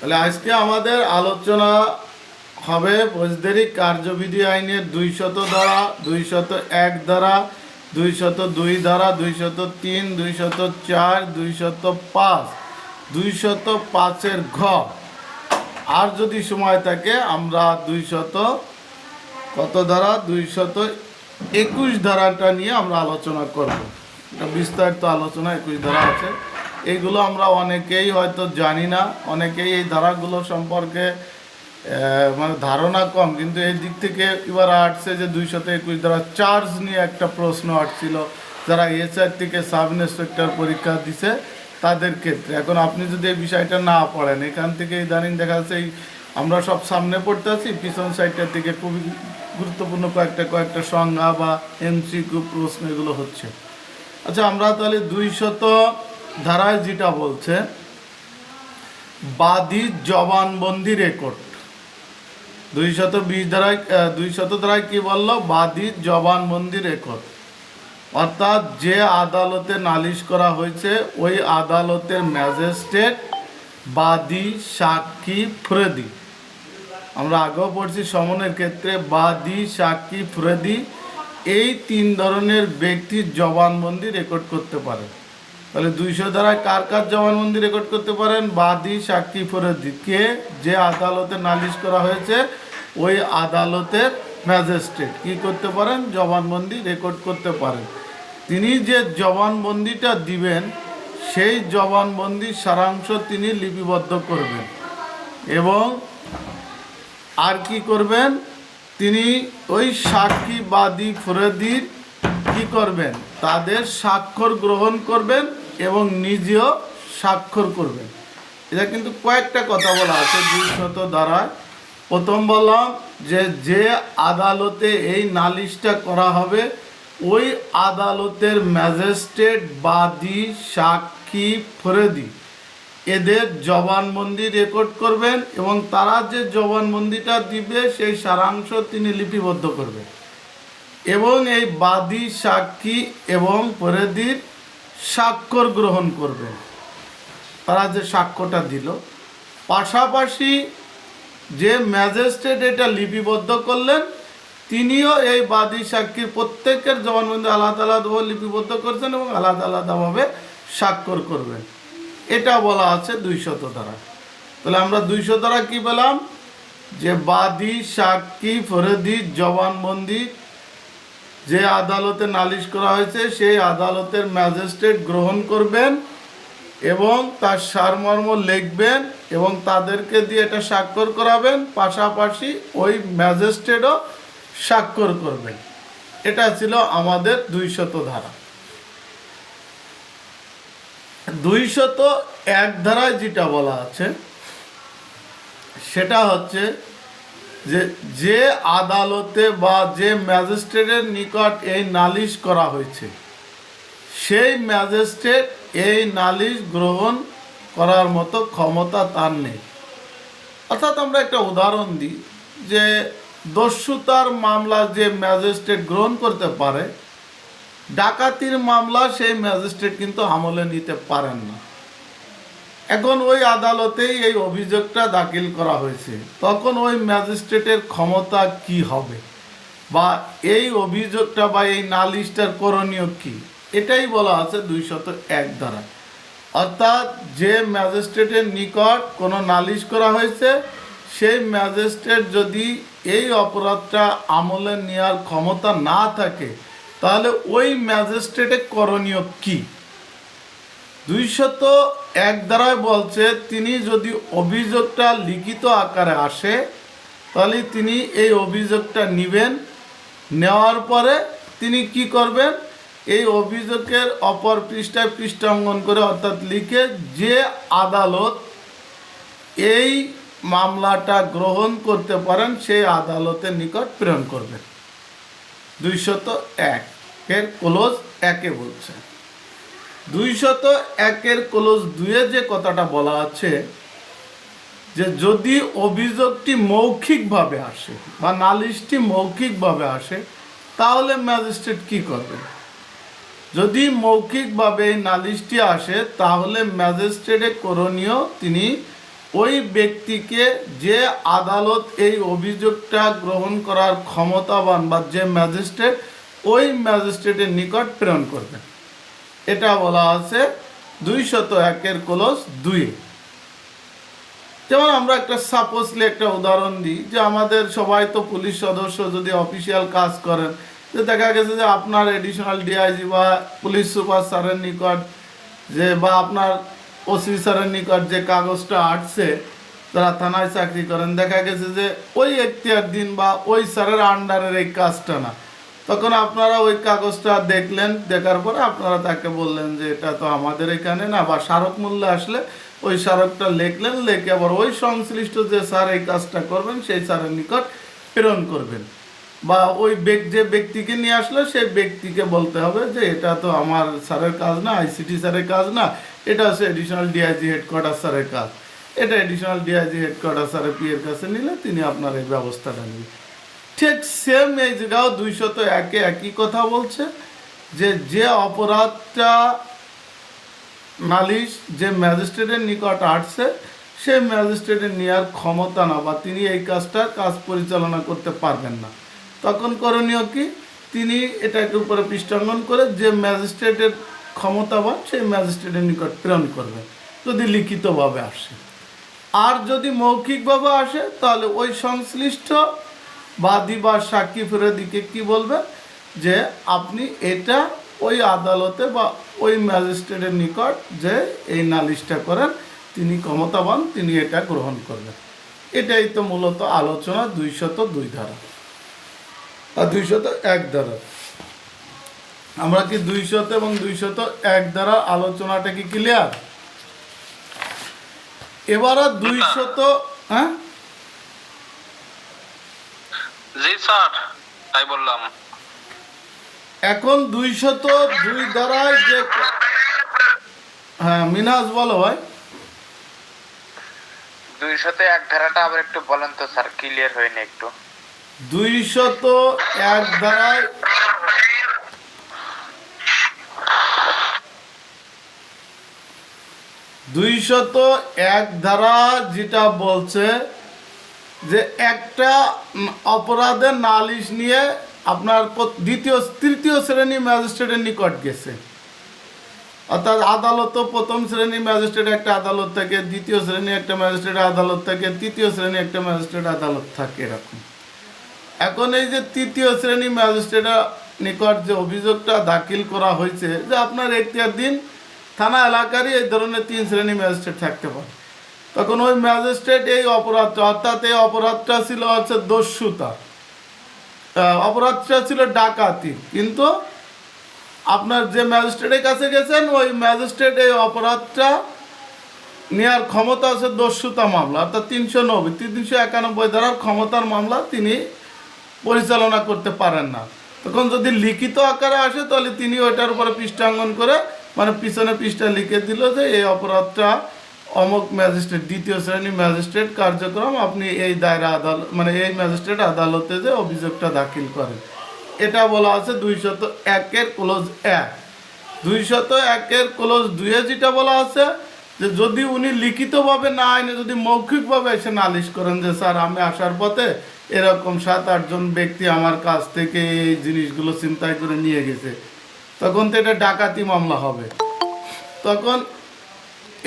তাহলে আজকে আমাদের আলোচনা হবে ফৌজদারি কার্যবিধি আইনের 200 ধারা, 201 ধারা, 202 ধারা, 203, 204, 205, 205-এর ঘ। আর যদি সময় থাকে আমরা 200 কত ধারা 221 ধারাটা নিয়ে আমরা আলোচনা করব। এটা বিস্তারিত আলোচনা 21 ধারা আছে। এইগুলো আমরা অনেকেই হয়তো জানি না, অনেকেই এই ধারাগুলো সম্পর্কে মানে ধারণা কম, কিন্তু এই দিক থেকে এবার আসছে যে 221 ধারা চার্জ নিয়ে একটা প্রশ্ন আসছিল যারা এসআই থেকে সাব ইন্সপেক্টর পরীক্ষা দিছে তাদের ক্ষেত্রে। এখন আপনি যদি এই বিষয়টা না পড়েন, এখান থেকে ইদানিং দেখা যাচ্ছে আমরা সব সামনে পড়তে আছি, পিছন সাইডটার দিকে খুবই গুরুত্বপূর্ণ কয়েকটা সংজ্ঞা বা এমসিকিউ প্রশ্ন এগুলো হচ্ছে। আচ্ছা, আমরা তাহলে 200 ধারায় যেটা বলছে বাদী জবানবন্দি রেকর্ড, 220 ধারায় 200 ধারায় কি বললো? বাদী জবানবন্দি রেকর্ড, অর্থাৎ যে আদালতে নালিশ করা হয়েছে ওই আদালতের ম্যাজিস্ট্রেট, বাদী, সাক্ষী, ফরদি। আমরা আগেও পড়ছি সমনের ক্ষেত্রে বাদী, সাক্ষী, ফরদি এই 3 ধরনের ব্যক্তির জবানবন্দি রেকর্ড করতে পারে। তাহলে 200 ধারায় কার কার জবানবন্দি রেকর্ড করতে পারেন? বাদী, সাক্ষী, ফরদি। কে? যে আদালতে নালিশ করা হয়েছে ওই আদালতের ম্যাজিস্ট্রেট কি করতে পারেন? জবানবন্দি রেকর্ড করতে পারেন। তিনি যে জবানবন্দিটা দিবেন সেই জবানবন্দির সারাংশ তিনি লিপিবদ্ধ করবেন এবং আর কি করবেন? তিনি ওই সাক্ষী, বাদী, ফরদির কি করবেন? তাদের স্বাক্ষর গ্রহণ করবেন এবং নিজেও স্বাক্ষর করবেন। এটা কিন্তু কয়েকটা কথা বলা আছে 200 ধারায়। প্রথম বললাম যে আদালতে এই নালিশটা করা হবে ওই আদালতের ম্যাজিস্ট্রেট, বাদী, সাক্ষী, ফরদি এদের জবানবন্দি রেকর্ড করবেন এবং তারা যে জবানবন্দিটা দিবে সেই সারাংশ তিনি লিপিবদ্ধ করবেন এবং এই বাদী, সাক্ষী এবং ফরদির স্বাক্ষর গ্রহণ করবেন, তারা যে সাক্ষ্যটা দিল। পাশাপাশি যে ম্যাজিস্ট্রেট এটা লিপিবদ্ধ করলেন তিনিও এই বাদী, সাক্ষীর প্রত্যেকের জবানবন্দি আলাদা আলাদাভাবে লিপিবদ্ধ করছেন এবং আলাদা আলাদাভাবে স্বাক্ষর করবেন। এটা বলা আছে 200 ধারা। তাহলে আমরা 200 ধারা কি পেলাম? যে বাদী, সাক্ষী, ফরদির জবানবন্দি যে আদালতে নালিশ করা হয়েছে সেই আদালতের ম্যাজিস্ট্রেট গ্রহণ করবেন এবং তার সারমর্ম লিখবেন এবং তাদেরকে দিয়ে এটা স্বাক্ষর করাবেন, পাশাপাশি ওই ম্যাজিস্ট্রেটও স্বাক্ষর করবেন। এটা ছিল আমাদের 200 ধারা। 201 ধারায় যেটা বলা আছে সেটা হচ্ছে যে আদালতে বা যে ম্যাজিস্ট্রেটের নিকট এই নালিশ করা হয়েছে সেই ম্যাজিস্ট্রেট এই নালিশ গ্রহণ করার মতো ক্ষমতা তার নেই। অর্থাৎ আমরা একটা উদাহরণ দিই যে দস্যুতার মামলা যে ম্যাজিস্ট্রেট গ্রহণ করতে পারে, ডাকাতির মামলা সেই ম্যাজিস্ট্রেট কিন্তু আমলে নিতে পারেন না। এখন ওই আদালতেই এই অভিযোগটা দাখিল করা হয়েছে, তখন ওই ম্যাজিস্ট্রেটের ক্ষমতা কি হবে বা এই অভিযোগটা বা এই নালিশটার করণীয় কি, এটাই বলা আছে 201 ধারা। অর্থাৎ যে ম্যাজিস্ট্রেটের নিকট কোনো নালিশ করা হয়েছে সেই ম্যাজিস্ট্রেট যদি এই অপরাধটা আমলে নেওয়ার ক্ষমতা না থাকে তাহলে ওই ম্যাজিস্ট্রেটের করণীয় কি? 201 ধারায় বলছে তিনি যদি অভিযোগটা লিখিত আকারে আসে তাহলে তিনি এই অভিযোগটা নেবেন, নেওয়ার পরে তিনি কি করবেন? এই অভিযোগের অপর পৃষ্ঠায় পৃষ্ঠাঙ্কন করে অর্থাৎ লিখে যে আদালত এই মামলাটা গ্রহণ করতে পারেন সেই আদালতের নিকট প্রেরণ করবেন। 201 এর ক্লোজ 1-এ বলছে। 201 এর ক্লোজ 2-এ যে কথাটা বলা আছে যে যদি অভিযোগটি মৌখিকভাবে আসে বা নালিশটি মৌখিকভাবে আসে তাহলে ম্যাজিস্ট্রেট কি করবে? যদি মৌখিকভাবে এই নালিশটি আসে তাহলে ম্যাজিস্ট্রেটের করণীয় তিনি ওই ব্যক্তিকে যে আদালত এই অভিযোগটা গ্রহণ করার ক্ষমতাবান বা যে ম্যাজিস্ট্রেট, ওই ম্যাজিস্ট্রেটের নিকট প্রেরণ করবে। এটা বলা আছে 201 ক্লজ 2। যেমন আমরা একটা সাপোজলি একটা উদাহরণ দিই, যে আমাদের সবাই তো পুলিশ সদস্য, যদি অফিসিয়াল কাজ করেন, যে দেখা গেছে যে আপনার এডিশনাল ডিআইজি বা পুলিশ সুপার স্যারের নিকট যে বা আপনার ওসি স্যারের নিকট যে কাগজটা আসছে, যারা থানায় চাকরি করেন, দেখা গেছে যে ওই এখতিয়ার দিন বা ওই স্যারের আন্ডারের এই কাজটা না, তখন আপনারা ওই কাগজটা দেখলেন, দেখার পরে আপনারা তাকে বললেন যে এটা তো আমাদের এখানে না, বা স্মারক মূল্য আসলে ওই স্মারকটা লিখলেন, লিখে আবার ওই সংশ্লিষ্ট যে স্যার এই কাজটা করবেন সেই স্যারের নিকট প্রেরণ করবেন, বা ওই যে ব্যক্তিকে নিয়ে আসলে সেই ব্যক্তিকে বলতে হবে যে এটা তো আমার স্যারের কাজ না, আইসিটি স্যারের কাজ না, এটা হচ্ছে এডিশনাল ডিআইজি হেডকোয়ার্টার স্যারের কাজ। এটা এডিশনাল ডিআইজি হেডকোয়ার্টার স্যারের পিএর কাছে নিলে তিনি আপনার এই ব্যবস্থাটা নেবেন। ঠিক সেম এই জায়গাও 201 একই কথা বলছে, যে অপরাধটা নালিশ যে ম্যাজিস্ট্রেটের নিকট আসছে, সেই ম্যাজিস্ট্রেটের নেওয়ার ক্ষমতা না, বা তিনি এই কাজ পরিচালনা করতে পারবেন না, তখন করণীয় কি, তিনি এটাকে উপরে পৃষ্ঠাঙ্গন করে যে ম্যাজিস্ট্রেটের ক্ষমতাবান সেই ম্যাজিস্ট্রেটের নিকট প্রেরণ করবেন, যদি লিখিতভাবে আসে। আর যদি মৌখিকভাবে আসে তাহলে ওই সংশ্লিষ্ট বাদী বা সাক্ষী ফেরদিকে কি বলবে, যে আপনি এটা ওই আদালতে বা ওই ম্যাজিস্ট্রেটের নিকট যে এই নালিশটা করেন, তিনি ক্ষমতাবান, তিনি এটা গ্রহণ করবেন। এটাই তো মূলত আলোচনা 202 ধারা আর 201 ধারা। আমরা কি 200 এবং 201 ধারা আলোচনাটা কি ক্লিয়ার? এবারে 200, হ্যাঁ জি স্যার, তাই বললাম। এখন 202 ধারায় যে, হ্যাঁ মিনাজ বলো ভাই। 201 ধারাটা আবার একটু বলেন তো স্যার, ক্লিয়ার হয়নি একটু। 201 ধারায় 201 ধারা যেটা বলছে যে একটা অপরাধের নালিশ নিয়ে আপনার তৃতীয় শ্রেণী ম্যাজিস্ট্রেটের নিকট গেছে, অর্থাৎ আদালত প্রথম শ্রেণী ম্যাজিস্ট্রেট একটা আদালত থাকে, দ্বিতীয় শ্রেণী একটা ম্যাজিস্ট্রেট আদালত থাকে, তৃতীয় শ্রেণী একটা ম্যাজিস্ট্রেট আদালত থাকে, এরকম। এখন এই যে তৃতীয় শ্রেণী ম্যাজিস্ট্রেটের নিকট যে অভিযোগটা দাখিল করা হয়েছে, যে আপনার এখতিয়ার দিন থানা এলাকারই এই ধরনের 3 শ্রেণী ম্যাজিস্ট্রেট থাকতে পারে, তখন ওই ম্যাজিস্ট্রেট এই অপরাধটা, অর্থাৎ এই অপরাধটা ছিল হচ্ছে দস্যুতা, অপরাধটা ছিল ডাকাতি, কিন্তু আপনার যে ম্যাজিস্ট্রেটের কাছে গেছেন ওই ম্যাজিস্ট্রেট এই অপরাধটা নেওয়ার ক্ষমতা আছে দস্যুতা মামলা, অর্থাৎ 390 391 ধারার ক্ষমতার মামলা তিনি পরিচালনা করতে পারেন না। তখন যদি লিখিত আকারে আসে তাহলে তিনি ওইটার উপরে পৃষ্ঠাঙ্গন করে, মানে পিছনে পৃষ্ঠা লিখে দিল যে এই অপরাধটা অমুক ম্যাজিস্ট্রেট, দ্বিতীয় শ্রেণী ম্যাজিস্ট্রেট কার্যক্রম, আপনি এই দায়রা আদালত, মানে এই ম্যাজিস্ট্রেট আদালতে যে অভিযোগটা দাখিল করেন। এটা বলা আছে 201 ক্লজ 1। 201 ক্লজ 2 যেটা বলা আছে, যে যদি উনি লিখিতভাবে না আইনে যদি মৌখিকভাবে এসে নালিশ করেন যে স্যার আমি আসার পথে এরকম 7-8 জন ব্যক্তি আমার কাছ থেকে এই জিনিসগুলো ছিনতাই করে নিয়ে গেছে, তখন তো এটা ডাকাতি মামলা হবে। তখন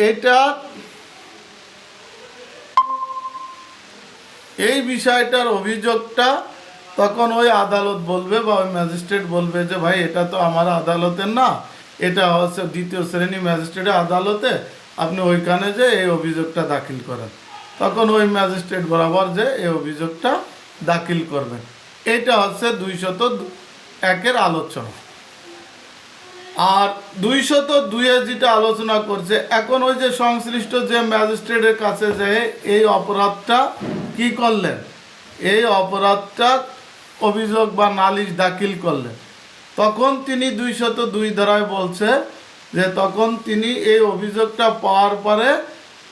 এটা এই বিষয়টার অভিযোগটা তখন ওই আদালত বলবে বা ওই ম্যাজিস্ট্রেট বলবে যে ভাই এটা তো আমার আদালতের না, এটা হচ্ছে দ্বিতীয় শ্রেণী ম্যাজিস্ট্রেটের আদালতে, আপনি ওইখানে যে এই অভিযোগটা দাখিল করেন। তখন ওই ম্যাজিস্ট্রেট বরাবর যে এই অভিযোগটা দাখিল করবেন। এটা হচ্ছে 201 আলোচনা। আর 202 যেটা আলোচনা করছে, এখন ওই যে সংশ্লিষ্ট যে ম্যাজিস্ট্রেটের কাছে যে এই অপরাধটা কি করলেন, এই অপরাধটা অভিযোগ বা নালিশ দাখিল করলেন, তখন তিনি 202 ধারায় বলছে যে তখন তিনি এই অভিযোগটা পাওয়ার পরে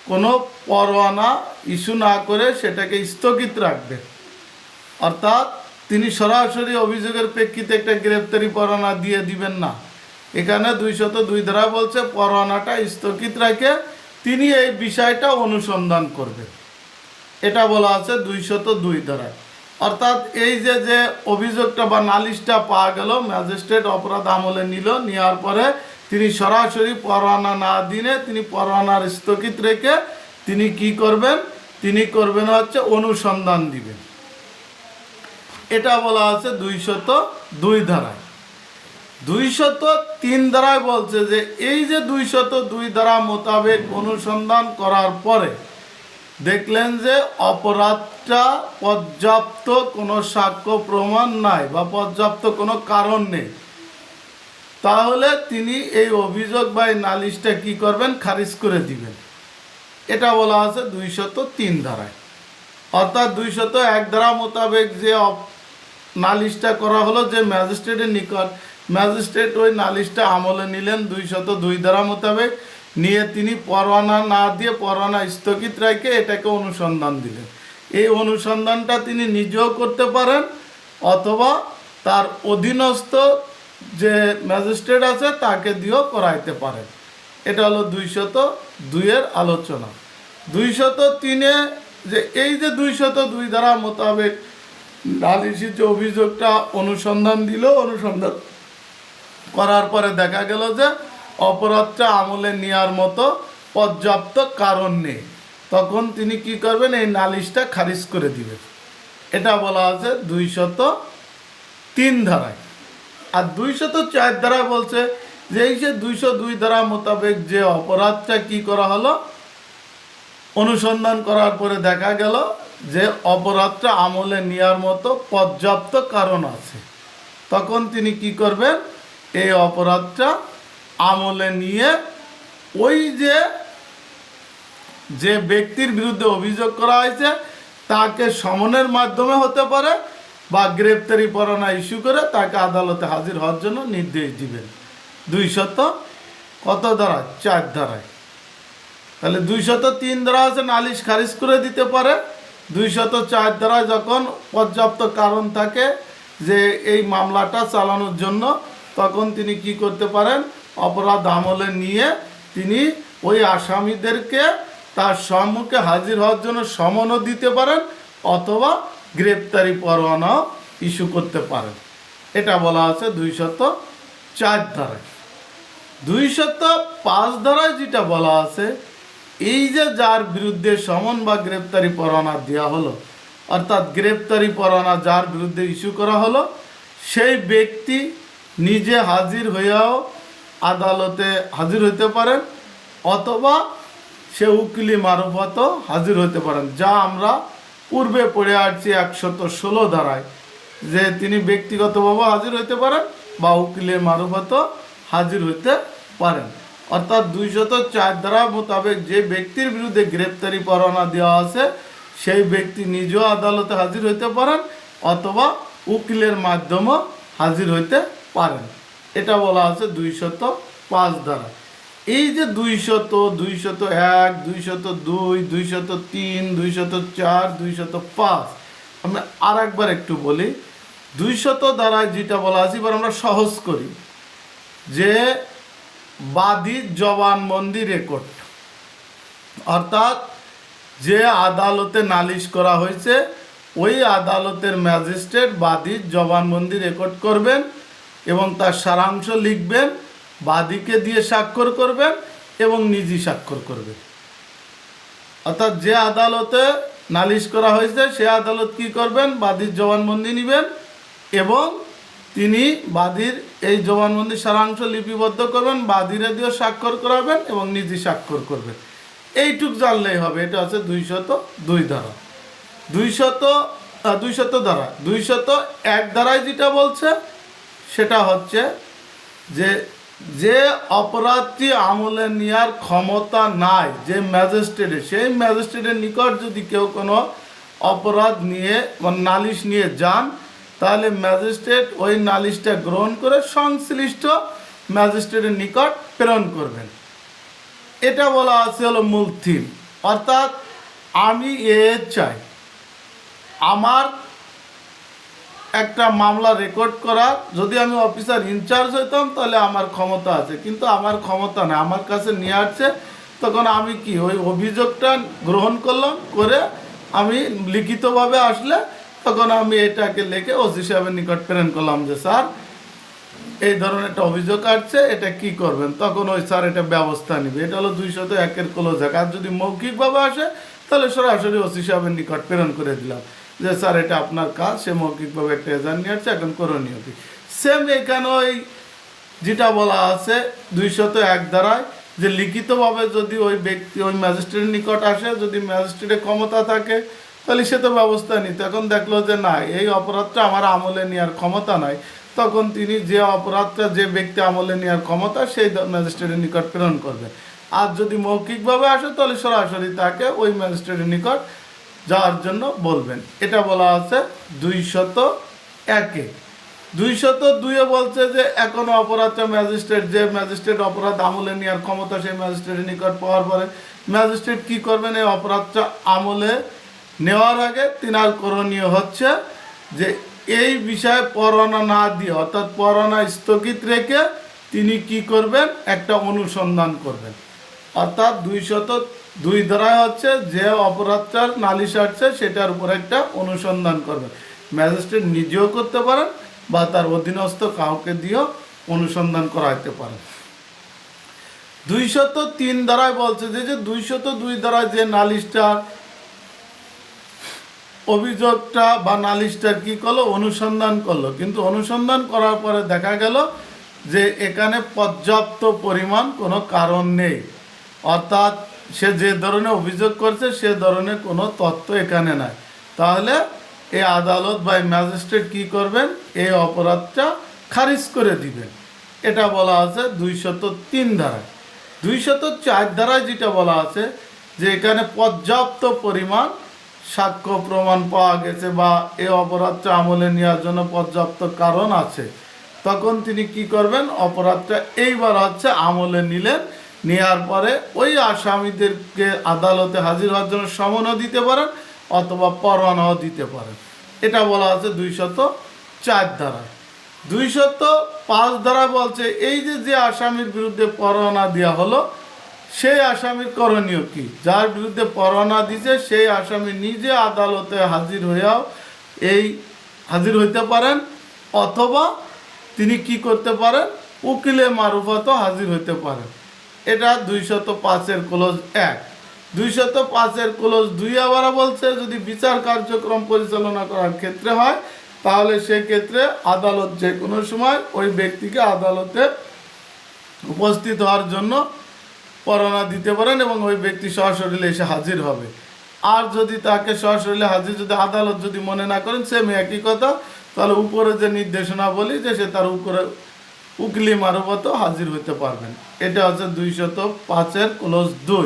কোনো পরোয়ানা ইস্যু না করে সেটাকে স্থগিত রাখবে, অর্থাৎ তিনি সরাসরি অভিযোগের প্রেক্ষিতে একটা গ্রেপ্তারি পরোয়ানা দিয়ে দিবেন না। এখানে 202 ধারা বলছে পরোয়ানাটা স্থগিত রাখে তিনি এই বিষয়টা অনুসন্ধান করবেন। এটা বলা আছে 202 ধারায়। অর্থাৎ এই যে অভিযোগটা বা নালিশটা পাওয়া গেল, ম্যাজিস্ট্রেট অপরাধ আমলে নিল, নেওয়ার পরে তিনি সরাসরি পরোয়ানা না দিনে তিনি পরোয়ানার স্থগিত রেখে তিনি কি করবেন, তিনি করবেন হচ্ছে অনুসন্ধান দিবেন। এটা বলা আছে 202 ধারায়। 203 ধারায় বলছে যে এই যে 202 ধারা মোতাবেক অনুসন্ধান করার পরে দেখলেন যে অপরাধটা পর্যাপ্ত কোনো সাক্ষ্য প্রমাণ নাই বা পর্যাপ্ত কোনো কারণ নেই, তাহলে তিনি এই অভিযোগ বা এই নালিশটা কি করবেন, খারিজ করে দিবেন। এটা বলা আছে 203 ধারায়। অর্থাৎ 201 ধারা মোতাবেক যে নালিশটা করা হলো যে ম্যাজিস্ট্রেটের নিকট, ম্যাজিস্ট্রেট ওই নালিশটা আমলে নিলেন 202 ধারা মোতাবেক, নিয়ে তিনি পরোয়ানা না দিয়ে পরোয়ানা স্থগিত রেখে এটাকে অনুসন্ধান দিলেন। এই অনুসন্ধানটা তিনি নিজেও করতে পারেন অথবা তার অধীনস্থ যে ম্যাজিস্ট্রেট আছে তাকে দিয়েও করাইতে পারেন। এটা হলো 202-এর আলোচনা। 203-এ যে এই যে 202 ধারা মোতাবেক নালিশি যে অভিযোগটা অনুসন্ধান দিল, অনুসন্ধান করার পরে দেখা গেল যে অপরাধটা আমলে নেওয়ার মতো পর্যাপ্ত কারণ নেই, তখন তিনি কি করবেন, এই নালিশটা খারিজ করে দিবেন। এটা বলা আছে 203 ধারায়। আর 204 ধারায় বলছে যে এই যে 202 ধারা মোতাবেক যে অপরাধটা কি করা হলো, অনুসন্ধান করার পরে দেখা গেল যে অপরাধটা আমলে নেওয়ার মতো পর্যাপ্ত কারণ আছে, তখন তিনি কি করবেন, এই অপরাধটা আমলে নিয়ে ওই যে ব্যক্তির বিরুদ্ধে অভিযোগ করা হয়েছে তাকে সমনের মাধ্যমে হতে পারে বা গ্রেপ্তারি পরোয়ানা ইস্যু করে তাকে আদালতে হাজির হওয়ার জন্য নির্দেশ দিবেন। 200 কত ধারা, 4 ধারায়। তাহলে 203 ধারা আছে নালিশ খারিজ করে দিতে পারে। 204 ধারায় যখন পর্যাপ্ত কারণ থাকে যে এই মামলাটা চালানোর জন্য, তখন তিনি কি করতে পারেন, অপরাধ আমলে নিয়ে তিনি ওই আসামিদেরকে তার সম্মুখে হাজির হওয়ার জন্য সমনও দিতে পারেন অথবা গ্রেপ্তারি পরোয়ানাও ইস্যু করতে পারেন। এটা বলা আছে 204 ধারায়। 205 ধারায় যেটা বলা আছে, এই যে যার বিরুদ্ধে সমন বা গ্রেপ্তারি পরোয়ানা দেওয়া হলো, অর্থাৎ গ্রেপ্তারি পরোয়ানা যার বিরুদ্ধে ইস্যু করা হলো, সেই ব্যক্তি নিজে হাজির হয়েও আদালতে হাজির হতে পারেন অথবা সে উকিলি মারফত হাজির হতে পারেন, যা আমরা পূর্বে পড়ে আসছি 116 ধারায়, যে তিনি ব্যক্তিগতভাবে হাজির হতে পারেন বা উকিলের মারফত হাজির হতে পারেন। অর্থাৎ 204 ধারা মোতাবেক যে ব্যক্তির বিরুদ্ধে গ্রেপ্তারি পরোয়ানা দেওয়া আছে সেই ব্যক্তি নিজেও আদালতে হাজির হতে পারেন অথবা উকিলের মাধ্যমে হাজির হতে পারেন। এটা বলা আছে 205 ধারা। এই যে 200, 201, 202, 203, 204, 205, আমি আর একবার একটু বলি। 200 ধারায় যেটা বলা আছে, এবার আমরা সহজ করি, যে বাদীর জবানবন্দি রেকর্ড, অর্থাৎ যে আদালতে নালিশ করা হয়েছে ওই আদালতের ম্যাজিস্ট্রেট বাদীর জবানবন্দি রেকর্ড করবেন এবং তার সারাংশ লিখবেন, বাদীকে দিয়ে স্বাক্ষর করবেন এবং নিজে স্বাক্ষর করবেন। অর্থাৎ যে আদালতে নালিশ করা হয়েছে সে আদালত কি করবেন, বাদীর জবানবন্দি নেবেন এবং তিনি বাদীর এই জবানবন্দি সারাংশ লিপিবদ্ধ করবেন, বাদীরে দিয়ে স্বাক্ষর করাবেন এবং নিজে স্বাক্ষর করবেন। এইটুক জানলেই হবে। এটা আছে 202 ধারা। 200 ধারা। 201 ধারায় যেটা বলছে সেটা হচ্ছে যে অপরাধটি আমলে নেওয়ার ক্ষমতা নাই যে ম্যাজিস্ট্রেটের, সেই ম্যাজিস্ট্রেটের নিকট যদি কেউ কোনো অপরাধ নিয়ে বা নালিশ নিয়ে যান, তাহলে ম্যাজিস্ট্রেট ওই নালিশটা গ্রহণ করে সংশ্লিষ্ট ম্যাজিস্ট্রেটের নিকট প্রেরণ করবেন। এটা বলা আছে হলো মূল থিম। অর্থাৎ আমি চাই আমার একটা মামলা রেকর্ড করার, যদি আমি অফিসার ইনচার্জ হইতাম তাহলে আমার ক্ষমতা আছে, কিন্তু আমার ক্ষমতা নেই, আমার কাছে নিয়ে আসছে তখন আমি কি ওই অভিযোগটা গ্রহণ করলাম, করে আমি লিখিতভাবে আসলে তখন আমি এটাকে লিখে ওসি সাহেবের নিকট প্রেরণ করলাম যে স্যার এই ধরনের একটা অভিযোগ আসছে, এটা কি করবেন। তখন ওই স্যার এটা ব্যবস্থা নেবে। এটা হলো 201-এর ক্লোজ। আর যদি মৌখিকভাবে আসে তাহলে সরাসরি ওসি সাহেবের নিকট প্রেরণ করে দিলাম যে স্যার এটা আপনার কাজ, সে মৌখিকভাবে একটা এজাহার নিয়ে আসছে, এখন করণীয় কি। সেম এখানে ওই যেটা বলা আছে 201 ধারায় যে লিখিতভাবে যদি ওই ব্যক্তি ওই ম্যাজিস্ট্রেটের নিকট আসে, যদি ম্যাজিস্ট্রেটের ক্ষমতা থাকে তাহলে সে তো ব্যবস্থা নিত। এখন দেখলো যে না, এই অপরাধটা আমার আমলে নেওয়ার ক্ষমতা নাই, তখন তিনি যে অপরাধটা যে ব্যক্তি আমলে নেওয়ার ক্ষমতা সেই ম্যাজিস্ট্রেটের নিকট প্রেরণ করবে। আর যদি মৌখিকভাবে আসে তাহলে সরাসরি তাকে ওই ম্যাজিস্ট্রেটের নিকট যাওয়ার জন্য বলবেন। এটা বলা আছে 201-এ। 202-এ বলছে যে এখনো অপরাধটা ম্যাজিস্ট্রেট, যে ম্যাজিস্ট্রেট অপরাধ আমলে নেওয়ার ক্ষমতা সেই ম্যাজিস্ট্রেটের নিকট পাওয়ার পরে ম্যাজিস্ট্রেট কি করবেন, এই অপরাধটা আমলে নেওয়ার আগে তিনার করণীয় হচ্ছে যে এই বিষয়ে পরোয়ানা না দিয়ে, অর্থাৎ পরোয়ানা স্থগিত রেখে তিনি কি করবেন, একটা অনুসন্ধান করবেন। অর্থাৎ 202 ধারায় হচ্ছে যে অপরাধটার নালিশ আসছে সেটার উপর একটা অনুসন্ধান করবেন। ম্যাজিস্ট্রেট নিজেও করতে পারেন বা তার অধীনস্থ কাউকে দিয়েও অনুসন্ধান করাইতে পারেন। 203 ধারায় বলছে যে 202 ধারায় যে নালিশটার অভিযোগটা বা নালিশটার কি করলো, অনুসন্ধান করলো, কিন্তু অনুসন্ধান করার পরে দেখা গেল যে এখানে পর্যাপ্ত পরিমাণ কোনো কারণ নেই, অর্থাৎ সে যে ধরনের অভিযোগ করছে সে ধরনের কোনো তথ্য এখানে নাই। তাহলে এই আদালত বা ম্যাজিস্ট্রেট কি করবেন, এই অপরাধটা খারিজ করে দিবেন। এটা বলা আছে 203 ধারায়। 204 ধারায় যেটা বলা আছে যে এখানে পর্যাপ্ত পরিমাণ সাক্ষ্য প্রমাণ পাওয়া গেছে বা এই অপরাধটা আমলে নেওয়ার জন্য পর্যাপ্ত কারণ আছে, তখন তিনি কি করবেন, অপরাধটা এইবার হচ্ছে আমলে নিলেন। নেওয়ার পরে ওই আসামিদেরকে আদালতে হাজির হওয়ার জন্য সমনও দিতে পারেন অথবা পরোয়ানাও দিতে পারেন। এটা বলা আছে 204 ধারায়। 205 ধারা বলছে এই যে আসামির বিরুদ্ধে পরোয়ানা দেওয়া হলো সেই আসামির করণীয় কি। যার বিরুদ্ধে পরোয়ানা দিছে সেই আসামি নিজে আদালতে হাজির হইয়াও হাজির হইতে পারেন, অথবা তিনি কি করতে পারেন, উকিলে মারুফত হাজির হইতে পারেন। এটা 205-এর ক্লোজ 1। 205-এর ক্লোজ 2 আবার বলছে যদি বিচার কার্যক্রম পরিচালনা করার ক্ষেত্রে হয় তাহলে সেক্ষেত্রে আদালত যে কোনো সময় ওই ব্যক্তিকে আদালতে উপস্থিত হওয়ার জন্য পরোয়ানা দিতে পারেন এবং ওই ব্যক্তি সশরীরে এসে হাজির হবে। আর যদি তাকে সশরীরে হাজির যদি আদালত যদি মনে না করেন, সেম একই কথা, তাহলে উপরে যে নির্দেশনা বলি যে সে তার উপরে উকিলি মারফত হাজির হইতে পারবেন। এটা হচ্ছে 205-এর ক্লোজ 2।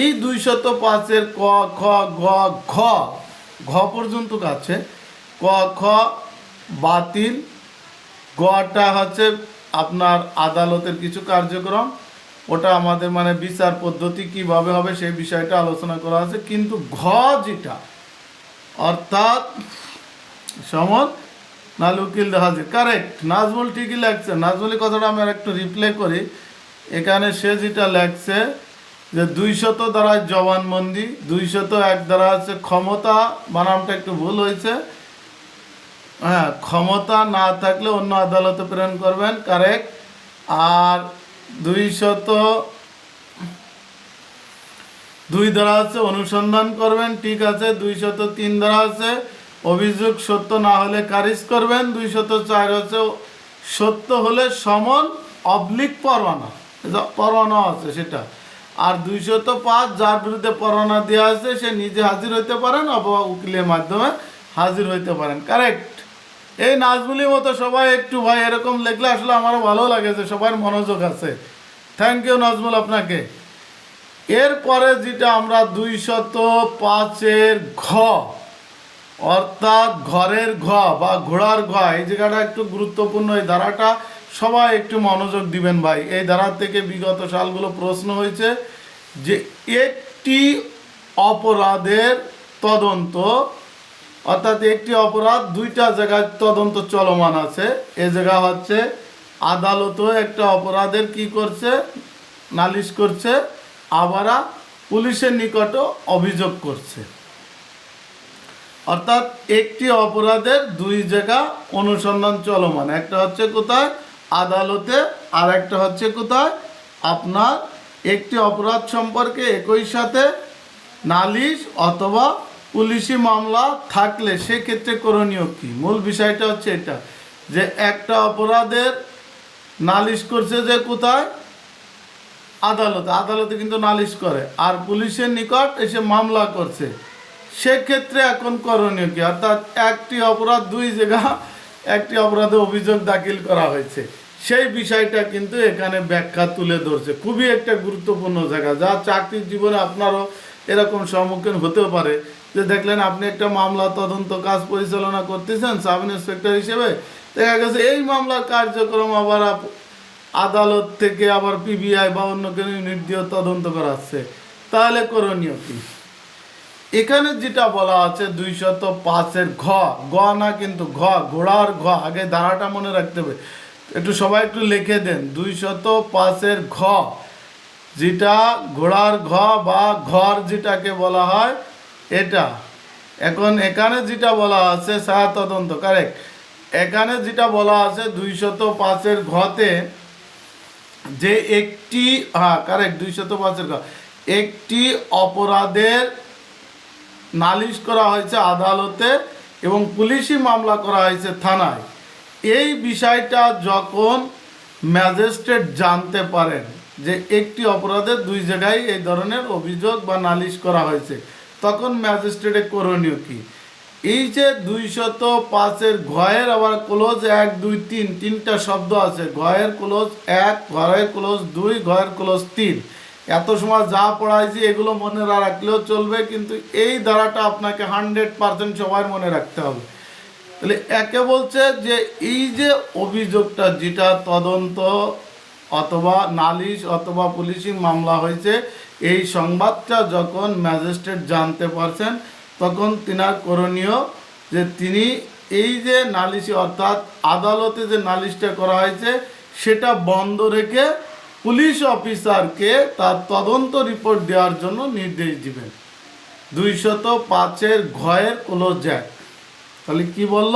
এই 205-এর ক, খ, গ, ঘ পর্যন্ত আছে। ক, খ বাতিল, গটা হচ্ছে আপনার আদালতের কিছু কার্যক্রম, ওটা আমাদের মানে বিচার পদ্ধতি কিভাবে হবে সেই বিষয়টা আলোচনা করা আছে। কিন্তু ঘ যেটা অর্থাৎ সমন নাল উকিল হাজির, কারেক্ট, নাজমুল ঠিকই লাগছে। নাজমুলের কথাটা আমি আর একটু রিপ্লে করি। এখানে সে যেটা লাগছে যে 200 ধারায় জবানবন্দি, 201 ধারা আছে ক্ষমতা, বানামটা একটু ভুল হয়েছে, হ্যাঁ, ক্ষমতা না থাকলে অন্য আদালতে প্রেরণ করবেন, কারেক্ট। আর 202 ধারা আছে অনুসন্ধান করবেন, ঠিক আছে। 203 ধারা আছে অভিযোগ সত্য না হলে খারিজ করবেন। 204 হচ্ছে সত্য হলে সমন অবলিক পরোয়ানা, পরোয়ানা আছে সেটা। আর 205 যার বিরুদ্ধে পরোয়ানা দেওয়া আছে সে নিজে হাজির হইতে পারেন অথবা উকিলের মাধ্যমে হাজির হইতে পারেন, কারেক্ট। এই নাজমুলির মতো সবাই একটু ভাই এরকম লেখলে আসলে আমারও ভালো লাগে যে সবার মনোযোগ আছে। থ্যাংক ইউ নাজমুল আপনাকে। এরপরে যেটা আমরা 205-এর ঘ অর্থাৎ ঘরের ঘ বা ঘোড়ার ঘ, এই জায়গাটা একটু গুরুত্বপূর্ণ। এই ধারাটা সবাই একটু মনোযোগ দিবেন ভাই। এই ধারা থেকে বিগত সালগুলো প্রশ্ন হয়েছে যে একটি অপরাধের তদন্ত, অর্থাৎ একটি অপরাধ দুইটা জায়গায় তদন্ত চলমান আছে। এ জায়গা হচ্ছে আদালতও একটা অপরাধের কি করছে, নালিশ করছে, আবারা পুলিশের নিকটও অভিযোগ করছে। অর্থাৎ একটি অপরাধের দুই জায়গা অনুসন্ধান চলমান, একটা হচ্ছে কোথায় আদালতে, আর একটা হচ্ছে কোথায় আপনার একটি অপরাধ সম্পর্কে একই সাথে নালিশ অথবা পুলিশি মামলা থাকলে সেক্ষেত্রে করণীয় কী। মূল বিষয়টা হচ্ছে এটা যে একটা অপরাধের নালিশ করছে যে কোথায় আদালতে, আদালতে কিন্তু নালিশ করে, আর পুলিশের নিকট এসে মামলা করছে, সেক্ষেত্রে এখন করণীয় কি। অর্থাৎ একটি অপরাধ দুই জায়গা একটি অপরাধে অভিযোগ দাখিল করা হয়েছে, সেই বিষয়টা কিন্তু এখানে ব্যাখ্যা তুলে ধরছে। খুবই একটা গুরুত্বপূর্ণ জায়গা, যা চাকরির জীবনে আপনারও এরকম সম্মুখীন হতে পারে যে দেখলেন আপনি একটা মামলা তদন্ত কাজ পরিচালনা করতেছেন সাব ইন্সপেক্টর হিসেবে, দেখা গেছে এই মামলার কার্যক্রম আবার আদালত থেকে আবার পিবিআই বা অন্য কোনো ইউনিট দিয়ে তদন্ত করাচ্ছে, তাহলে করণীয় কি। এখানে যেটা বলা আছে 205-এর ঘ না কিন্তু ঘোড়ার আগে ধারাটা মনে রাখতে হবে, একটু সবাই একটু লিখে দেন। 205-এর যেটা ঘোড়ার বা ঘর যেটাকে বলা হয় এটা। এখন এখানে যেটা বলা আছে ছায়া তদন্ত কারেক্ট, এখানে যেটা বলা আছে 205-এর ঘতে যে একটি কারেক্ট 205-এর একটি অপরাধের নালিশ করা হয়েছে আদালতে এবং পুলিশি মামলা করা হয়েছে থানায়, এই বিষয়টা যখন ম্যাজিস্ট্রেট জানতে পারেন যে একটি অপরাধের দুই জায়গায় এই ধরনের অভিযোগ বা নালিশ করা হয়েছে, তখন ম্যাজিস্ট্রেটের করণীয় কি। এই যে 205-এর ঘয়ের আবার ক্লোজ 1 2 3 তিনটা শব্দ আছে, ঘয়ের ক্লোজ 1, ঘয়ের ক্লোজ 2, ঘয়ের ক্লোজ 3। এত সময় যা পড়াইছি এগুলো মনে রাখলেও চলবে, কিন্তু এই ধারাটা আপনাকে 100% সবাই মনে রাখতে হবে। তাহলে একে বলছে যে এই যে অভিযোগটা যেটা তদন্ত অথবা নালিশ অথবা পুলিশি মামলা হয়েছে, এই সংবাদটা যখন ম্যাজিস্ট্রেট জানতে পারছেন, তখন তিনার করণীয় যে তিনি এই যে নালিশি অর্থাৎ আদালতে যে নালিশটা করা হয়েছে সেটা বন্ধ রেখে পুলিশ অফিসারকে তার তদন্ত রিপোর্ট দেওয়ার জন্য নির্দেশ দিবেন। 205-এর ঘয়ের ক্লোজ 1। তাহলে কি বলল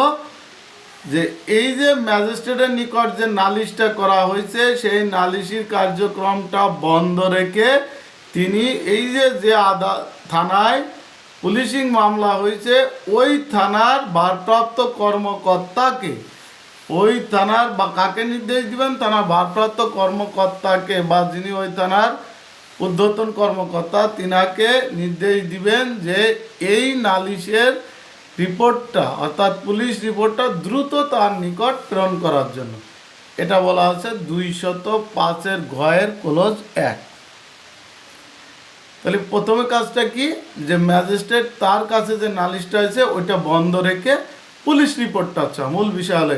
যে এই যে ম্যাজিস্ট্রেটের নিকট যে নালিশটা করা হয়েছে সেই নালিশির কার্যক্রমটা বন্ধ রেখে তিনি এই যে থানায় পুলিশিং মামলা হয়েছে ওই থানার ভারপ্রাপ্ত কর্মকর্তাকে, ওই থানার বা কাকে নির্দেশ দিবেন, থানার ভারপ্রাপ্ত কর্মকর্তাকে বা যিনি ওই থানার ঊর্ধ্বতন কর্মকর্তা তিনাকে নির্দেশ দিবেন যে এই নালিশের রিপোর্টটা অর্থাৎ পুলিশ রিপোর্টটা দ্রুত তার নিকট প্রেরণ করার জন্য। এটা বলা হচ্ছে 205-এর ঘয়ের ক্লোজ 1। তাহলে প্রথমে কাজটা কি যে ম্যাজিস্ট্রেট তার কাছে যে নালিশটা আছে ওইটা বন্ধ রেখে পুলিশ রিপোর্টটা আছে, মূল বিষয় হলো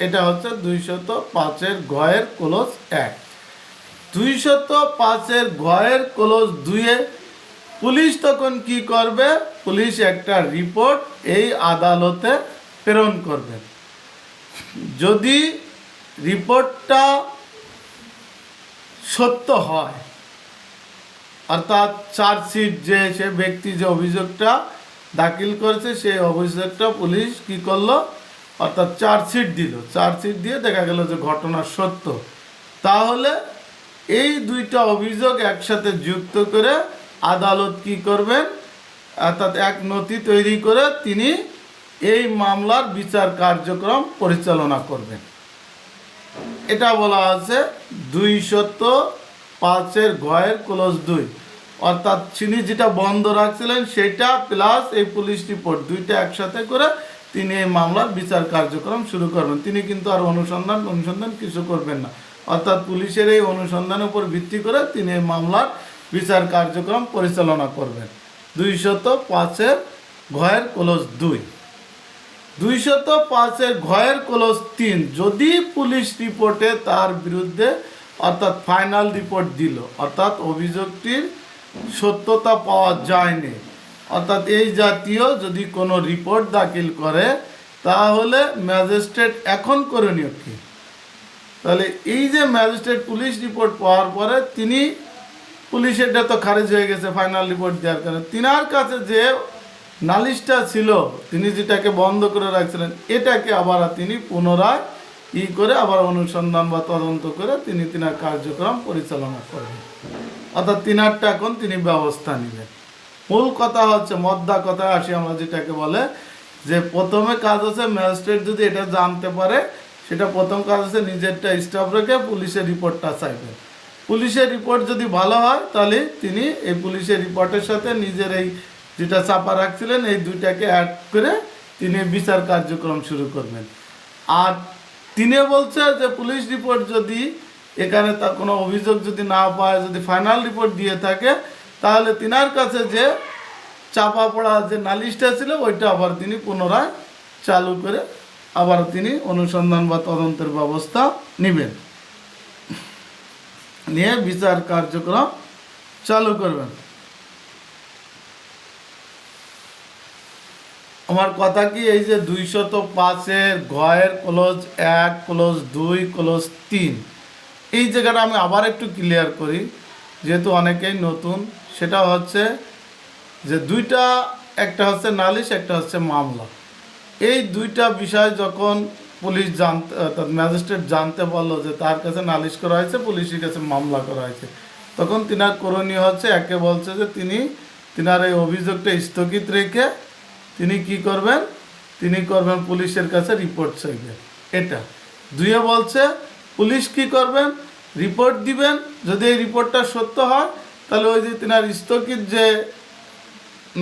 এটা হচ্ছে 205-এর ঘয়ের ক্লোজ 1। 205-এর ঘয়ের ক্লোজ 2-এ পুলিশ তখন কি করবে, পুলিশ একটা রিপোর্ট এই আদালতে প্রেরণ করবে। যদি রিপোর্টটা সত্য হয়, অর্থাৎ চার্জশিট যে সে ব্যক্তি যে অভিযোগটা দাখিল করেছে সেই অভিযোগটা পুলিশ কি করলো, অর্থাৎ চার্জশিট দিল, চার্জশিট দিয়ে দেখা গেল যে ঘটনা সত্য, তাহলে এই দুইটা অভিযোগ একসাথে যুক্ত করে আদালত কি করবেন, অর্থাৎ এক নথি তৈরি করে তিনি এই মামলার বিচার কার্যক্রম পরিচালনা করবেন। এটা বলা আছে 205-এর ঘয়ের ক্লোজ 2, অর্থাৎ তিনি যেটা বন্ধ রাখছিলেন সেটা প্লাস এই পুলিশ রিপোর্ট দুইটা একসাথে করে তিনি এই মামলার বিচার কার্যক্রম শুরু করবেন। তিনি কিন্তু আর অনুসন্ধান কিছু করবেন না, অর্থাৎ পুলিশের এই অনুসন্ধানের উপর ভিত্তি করে তিনি এই মামলার বিচার কার্যক্রম পরিচালনা করবেন। 205-এর ঘয়ের ক্লোজ 2। 205-এর ঘয়ের ক্লোজ 3, যদি পুলিশ রিপোর্টে তার বিরুদ্ধে অর্থাৎ ফাইনাল রিপোর্ট দিল, অর্থাৎ অভিযোগটির সত্যতা পাওয়া যায়নি, অর্থাৎ এই জাতীয় যদি কোনো রিপোর্ট দাখিল করে, তাহলে ম্যাজিস্ট্রেট এখন করণীয় কি। তাহলে এই যে ম্যাজিস্ট্রেট পুলিশ রিপোর্ট পাওয়ার পরে তিনি পুলিশ এটা তো খারিজ হয়ে গেছে ফাইনাল রিপোর্ট দেওয়ার কারণে। তিনার কাছে যে নালিশটা ছিল, তিনি যেটাকে বন্ধ করে রাখছিলেন, এটাকে আবার তিনি পুনরায় করে আবার অনুসন্ধান বা তদন্ত করে তিনি তিনার কার্যক্রম পরিচালনা করবেন, অর্থাৎ তিনারটা এখন তিনি ব্যবস্থা নেবেন। মূল কথা হচ্ছে, মদ্দা কথায় আসি আমরা, যেটাকে বলে যে প্রথমে কাজ হচ্ছে ম্যাজিস্ট্রেট যদি এটা জানতে পারে, সেটা প্রথম কাজ হচ্ছে নিজেরটা স্টাফ রেখে পুলিশের রিপোর্টটা চাইবেন। পুলিশের রিপোর্ট যদি ভালো হয় তাহলে তিনি এই পুলিশের রিপোর্টের সাথে নিজের এই যেটা চাপা রাখছিলেন এই দুইটাকে অ্যাড করে তিনি বিচার কার্যক্রম শুরু করবেন। আর তিনি বলছে যে পুলিশ রিপোর্ট যদি এখানে তার কোনো অভিযোগ যদি না পায়, যদি ফাইনাল রিপোর্ট দিয়ে থাকে, তাহলে তিনার কাছে যে চাপা পড়া যে নালিশটা ছিল ওইটা আবার তিনি পুনরায় চালু করে আবার তিনি অনুসন্ধান বা তদন্তের ব্যবস্থা নেবেন, নিয়ে বিচার কার্যক্রম চালু করবেন। আমার কথা কি, এই যে 205-এর ঘয়ের ক্লোজ 1, ক্লোজ 2, ক্লোজ 3, এই জায়গাটা আমি আবার একটু ক্লিয়ার করি, যেহেতু অনেকেই নতুন। সেটা হচ্ছে যে দুইটা, একটা হচ্ছে নালিশ, একটা হচ্ছে মামলা। এই দুইটা বিষয় যখন পুলিশ জানতে, অর্থাৎ ম্যাজিস্ট্রেট জানতে পারলো যে তার কাছে নালিশ করা হয়েছে, পুলিশের কাছে মামলা করা হয়েছে, তখন তিনার করণীয় হচ্ছে, একে বলছে যে তিনার এই অভিযোগটা স্থগিত রেখে তিনি কি করবেন, তিনি করবেন পুলিশের কাছে রিপোর্ট চাইবেন। এটা দুইয়ে বলছে পুলিশ কি করবেন, রিপোর্ট দিবেন। যদি এই রিপোর্টটা সত্য হয় তাহলে ওই যে তিনার স্থগিত যে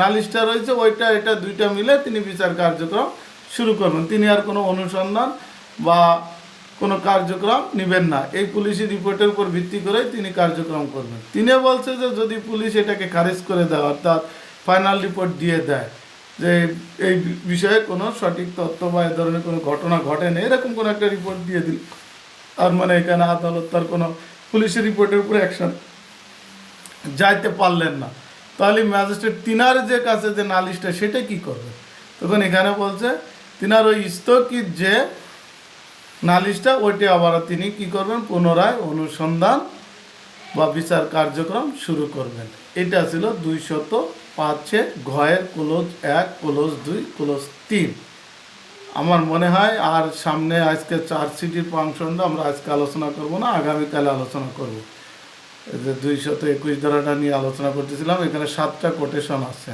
নালিশটা রয়েছে ওইটা, এটা দুইটা মিলে তিনি বিচার কার্যক্রম শুরু করবেন। তিনি আর কোনো অনুসন্ধান বা কোনো কার্যক্রম নেবেন না, এই পুলিশি রিপোর্টের উপর ভিত্তি করে তিনি কার্যক্রম করবেন। তিনি বলছে যে যদি পুলিশ এটাকে খারিজ করে দেয়, অর্থাৎ ফাইনাল রিপোর্ট দিয়ে দেয় যে এই বিষয়ে কোনো সঠিক তথ্য বা এ ধরনের কোনো ঘটনা ঘটেনি, এরকম কোনো একটা রিপোর্ট দিয়ে দিল, আর মানে এখানে আদালত তার কোনো পুলিশের রিপোর্টের উপরে অ্যাকশন যাইতে পারলেন না, তাহলে ম্যাজিস্ট্রেট তিনার যে কাছে যে নালিশটা সেটা কি করবে? তখন এখানে বলছে তিনার ওই স্থগিত যে নালিশটা ওইটা আবার তিনি কি করবেন, পুনরায় অনুসন্ধান বা বিচার কার্যক্রম শুরু করবেন। এটা ছিল 205-এর ঘয়ের ক্লোজ 1, ক্লোজ 2, ক্লোজ 3। আমার মনে হয় আর সামনে আজকে চার্জশিটের ফাংশনটা আমরা আজকে আলোচনা করব না, আগামীকালে আলোচনা করব। এই যে 221 ধারাটা নিয়ে আলোচনা করতেছিলাম, এখানে 7টা কোটেশন আছে।